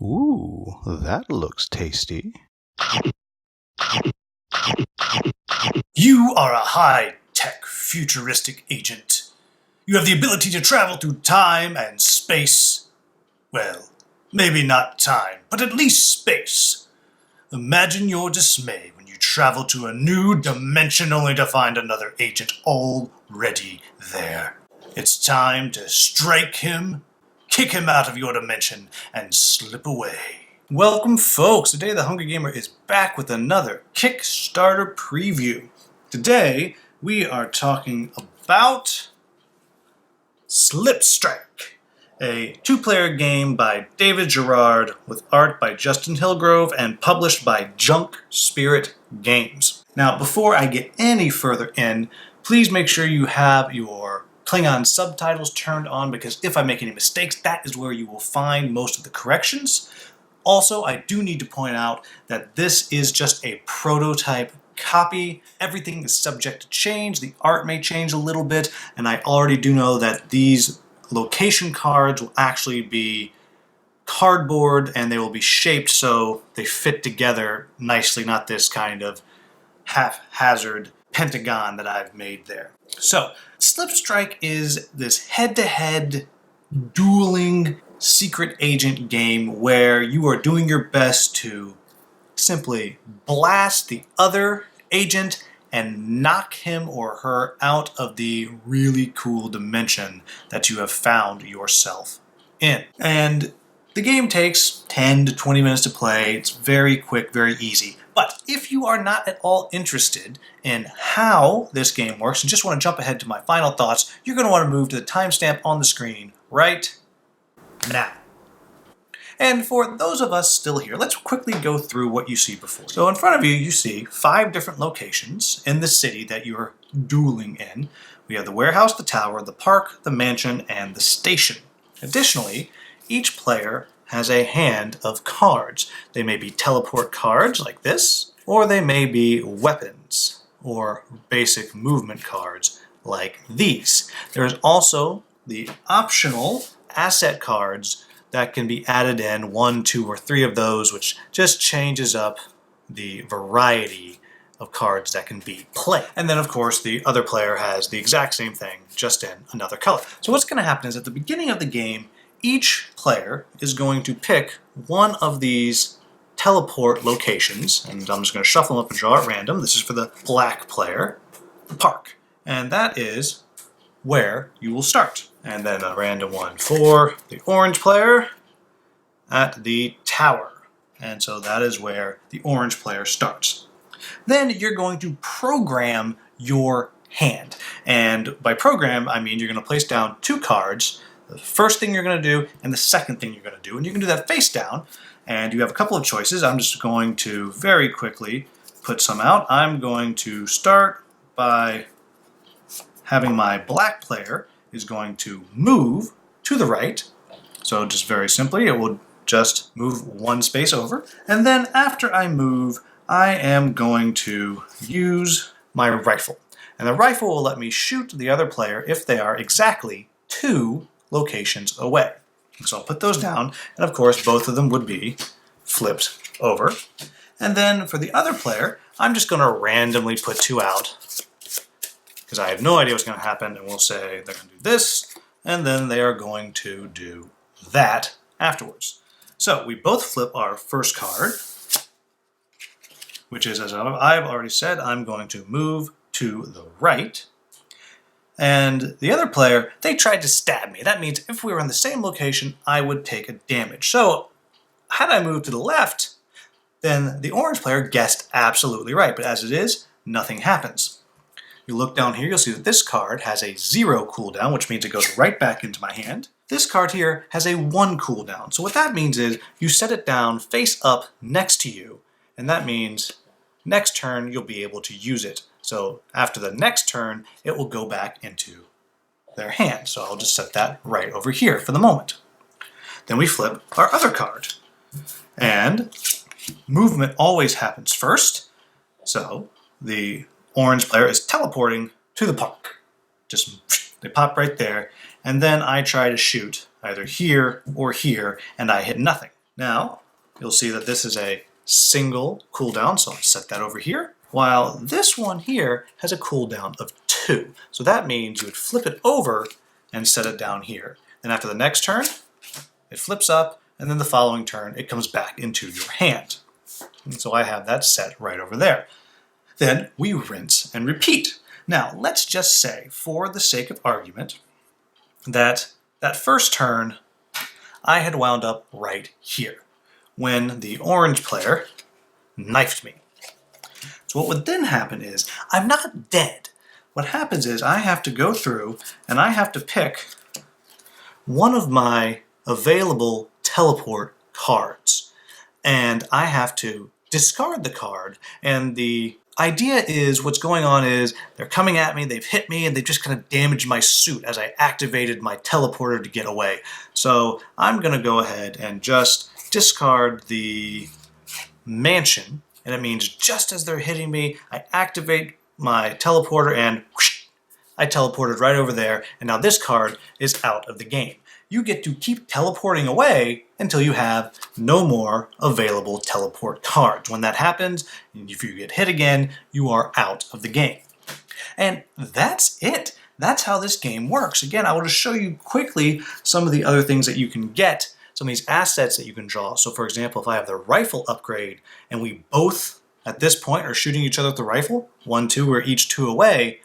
Ooh, that looks tasty. You are a high-tech, futuristic agent. You have the ability to travel through time and space. Well, maybe not time, but at least space. Imagine your dismay when you travel to a new dimension only to find another agent already there. It's time to strike him, kick him out of your dimension, and slip away. Welcome, folks. Today the Hungry Gamer is back with another Kickstarter preview. Today we are talking about Slipstrike, a two-player game by David Gerard with art by Justin Hillgrove and published by Junk Spirit Games. Now, before I get any further in, please make sure you have your Klingon subtitles turned on, because if I make any mistakes, that is where you will find most of the corrections. Also, I do need to point out that this is just a prototype copy. Everything is subject to change. The art may change a little bit, and I already do know that these location cards will actually be cardboard and they will be shaped so they fit together nicely, not this kind of haphazard pentagon that I've made there. So, Slipstrike is this head-to-head dueling secret agent game where you are doing your best to simply blast the other agent and knock him or her out of the really cool dimension that you have found yourself in. And the game takes 10 to 20 minutes to play. It's very quick, very easy. But if you are not at all interested in how this game works and just want to jump ahead to my final thoughts, you're going to want to move to the timestamp on the screen right now. And for those of us still here, let's quickly go through what you see before. So in front of you, you see 5 different locations in the city that you're dueling in. We have the warehouse, the tower, the park, the mansion, and the station. Additionally, each player has a hand of cards. They may be teleport cards like this, or they may be weapons or basic movement cards like these. There's also the optional asset cards that can be added in, 1, 2, or 3 of those, which just changes up the variety of cards that can be played. And then, of course, the other player has the exact same thing, just in another color. So what's going to happen is at the beginning of the game, each player is going to pick one of these teleport locations, and I'm just going to shuffle them up and draw at random. This is for the black player, the park. And that is where you will start. And then a random one for the orange player at the tower. And so that is where the orange player starts. Then you're going to program your hand. And by program, I mean you're going to place down 2 cards. The first thing you're going to do and the second thing you're going to do. And you can do that face down. And you have a couple of choices. I'm just going to very quickly put some out. I'm going to start by having my black player is going to move to the right. So just very simply, it will just move 1 space over. And then after I move, I am going to use my rifle. And the rifle will let me shoot the other player if they are exactly 2 locations away. So I'll put those down, and of course both of them would be flipped over. And then for the other player, I'm just going to randomly put 2 out, because I have no idea what's going to happen, and we'll say they're going to do this, and then they are going to do that afterwards. So we both flip our first card, which is, as I've already said, I'm going to move to the right. And the other player, they tried to stab me. That means if we were in the same location, I would take a damage. So had I moved to the left, then the orange player guessed absolutely right. But as it is, nothing happens. You look down here, you'll see that this card has a 0 cooldown, which means it goes right back into my hand. This card here has a 1 cooldown. So what that means is you set it down face up next to you, and that means next turn you'll be able to use it. So after the next turn, it will go back into their hand. So I'll just set that right over here for the moment. Then we flip our other card. And movement always happens first. So the orange player is teleporting to the park. Just they pop right there, and then I try to shoot either here or here, and I hit nothing. Now, you'll see that this is a single cooldown, so I'll set that over here, while this one here has a cooldown of 2. So that means you would flip it over and set it down here. Then after the next turn, it flips up, and then the following turn, it comes back into your hand. And so I have that set right over there. Then we rinse and repeat. Now, let's just say, for the sake of argument, that first turn, I had wound up right here, when the orange player knifed me. So what would then happen is, I'm not dead. What happens is, I have to go through, and I have to pick one of my available teleport cards. And I have to discard the card, and the idea is, what's going on is, they're coming at me, they've hit me, and they've just kind of damaged my suit as I activated my teleporter to get away. So I'm going to go ahead and just discard the mansion, and it means just as they're hitting me, I activate my teleporter and whoosh, I teleported right over there, and now this card is out of the game. You get to keep teleporting away until you have no more available teleport cards. When that happens, if you get hit again, you are out of the game. And that's it. That's how this game works. Again, I want to show you quickly some of the other things that you can get, some of these assets that you can draw. So for example, if I have the rifle upgrade, and we both, at this point, are shooting each other with the rifle, 1, 2, we're each 2 away,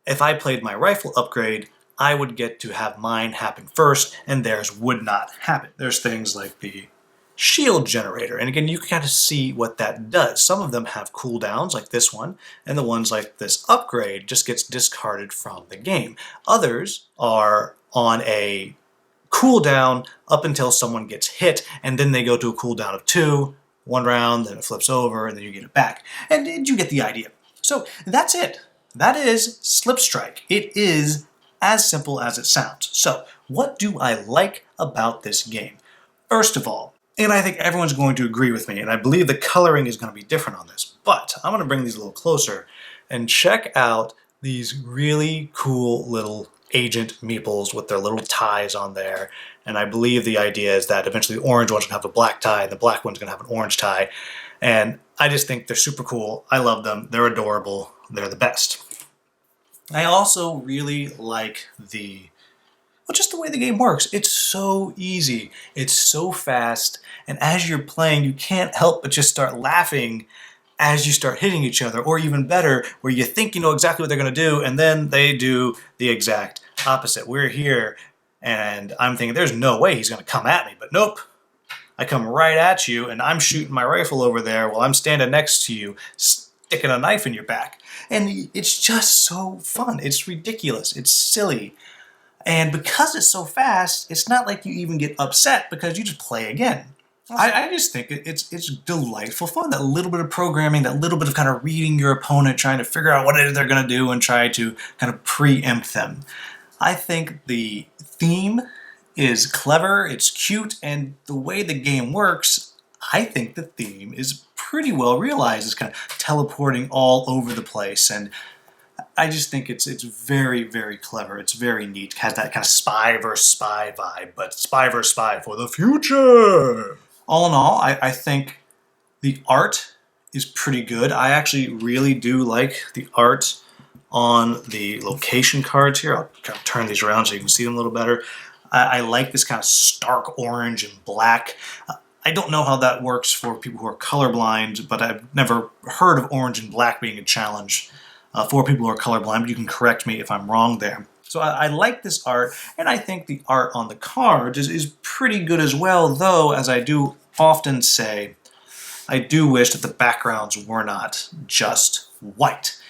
if I played my rifle upgrade, I would get to have mine happen first, and theirs would not happen. There's things like the shield generator, and again, you can kind of see what that does. Some of them have cooldowns, like this one, and the ones like this upgrade just gets discarded from the game. Others are on a cooldown up until someone gets hit, and then they go to a cooldown of 2, 1 round, then it flips over, and then you get it back. And you get the idea. So that's it. That is Slip Strike. It is as simple as it sounds. So, what do I like about this game? First of all, and I think everyone's going to agree with me, and I believe the coloring is going to be different on this, but I'm going to bring these a little closer and check out these really cool little agent meeples with their little ties on there. And I believe the idea is that eventually the orange one's going to have a black tie, and the black one's going to have an orange tie. And I just think they're super cool. I love them. They're adorable. They're the best. I also really like just the way the game works. It's so easy. It's so fast. And as you're playing, you can't help but just start laughing as you start hitting each other. Or even better, where you think you know exactly what they're going to do, and then they do the exact opposite. We're here, and I'm thinking, there's no way he's going to come at me. But nope. I come right at you, and I'm shooting my rifle over there while I'm standing next to you, sticking a knife in your back. And it's just so fun. It's ridiculous. It's silly. And because it's so fast, it's not like you even get upset because you just play again. I just think it's delightful fun. That little bit of programming, that little bit of kind of reading your opponent, trying to figure out what it is they're going to do and try to kind of preempt them. I think the theme is clever, it's cute, and the way the game works, I think the theme is pretty well realized. It's kind of teleporting all over the place, and I just think it's very, very clever. It's very neat. It has that kind of spy versus spy vibe, but spy versus spy for the future. All in all, I think the art is pretty good. I actually really do like the art on the location cards here. I'll kind of turn these around so you can see them a little better. I like this kind of stark orange and black. I don't know how that works for people who are colorblind, but I've never heard of orange and black being a challenge for people who are colorblind, but you can correct me if I'm wrong there. So I like this art, and I think the art on the cards is pretty good as well, though, as I do often say, I do wish that the backgrounds were not just white.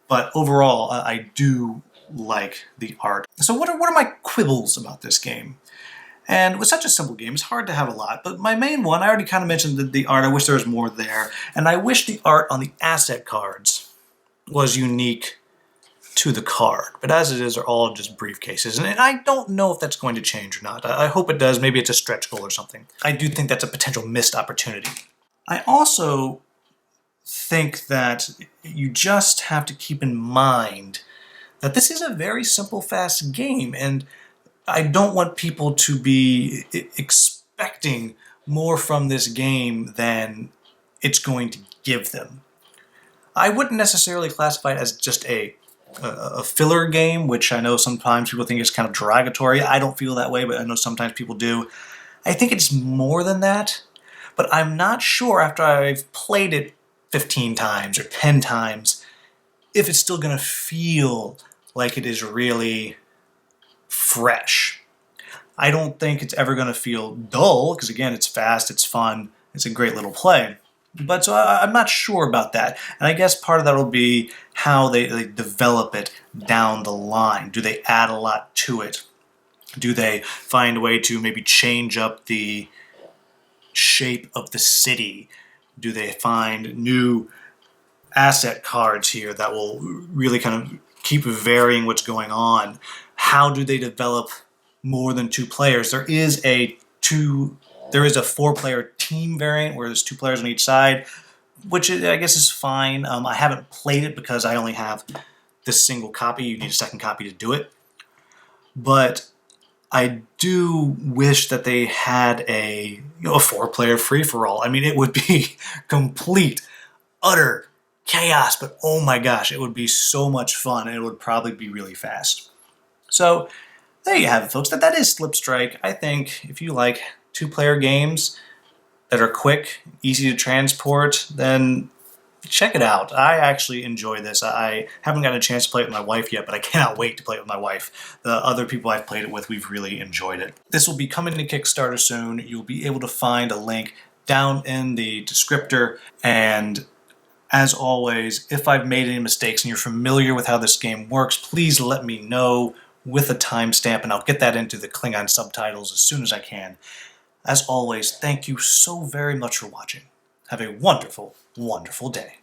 But overall, I do like the art. So what are my quibbles about this game? And with such a simple game, it's hard to have a lot, but my main one, I already kind of mentioned the art. I wish there was more there, and I wish the art on the asset cards was unique to the card. But as it is, they're all just briefcases, and I don't know if that's going to change or not. I hope it does. Maybe it's a stretch goal or something. I do think that's a potential missed opportunity. I also think that you just have to keep in mind that this is a very simple, fast game, and I don't want people to be expecting more from this game than it's going to give them. I wouldn't necessarily classify it as just a filler game, which I know sometimes people think is kind of derogatory. I don't feel that way, but I know sometimes people do. I think it's more than that, but I'm not sure after I've played it 15 times or 10 times if it's still going to feel like it is really fresh. I don't think it's ever going to feel dull, because again, it's fast, it's fun, it's a great little play. But so I'm not sure about that. And I guess part of that will be how they develop it down the line. Do they add a lot to it? Do they find a way to maybe change up the shape of the city? Do they find new asset cards here that will really kind of keep varying what's going on? How do they develop more than 2 players? There is a 4-player team variant where there's 2 players on each side, which I guess is fine. I haven't played it because I only have this single copy. You need a second copy to do it. But I do wish that they had a 4-player free-for-all. I mean, it would be complete, utter chaos, but oh my gosh, it would be so much fun, and it would probably be really fast. So there you have it, folks. That is Slip Strike. I think if you like 2-player games that are quick, easy to transport, then check it out. I actually enjoy this. I haven't gotten a chance to play it with my wife yet, but I cannot wait to play it with my wife. The other people I've played it with, we've really enjoyed it. This will be coming to Kickstarter soon. You'll be able to find a link down in the descriptor. And as always, if I've made any mistakes and you're familiar with how this game works, please let me know with a timestamp, and I'll get that into the Klingon subtitles as soon as I can. As always, thank you so very much for watching. Have a wonderful, wonderful day.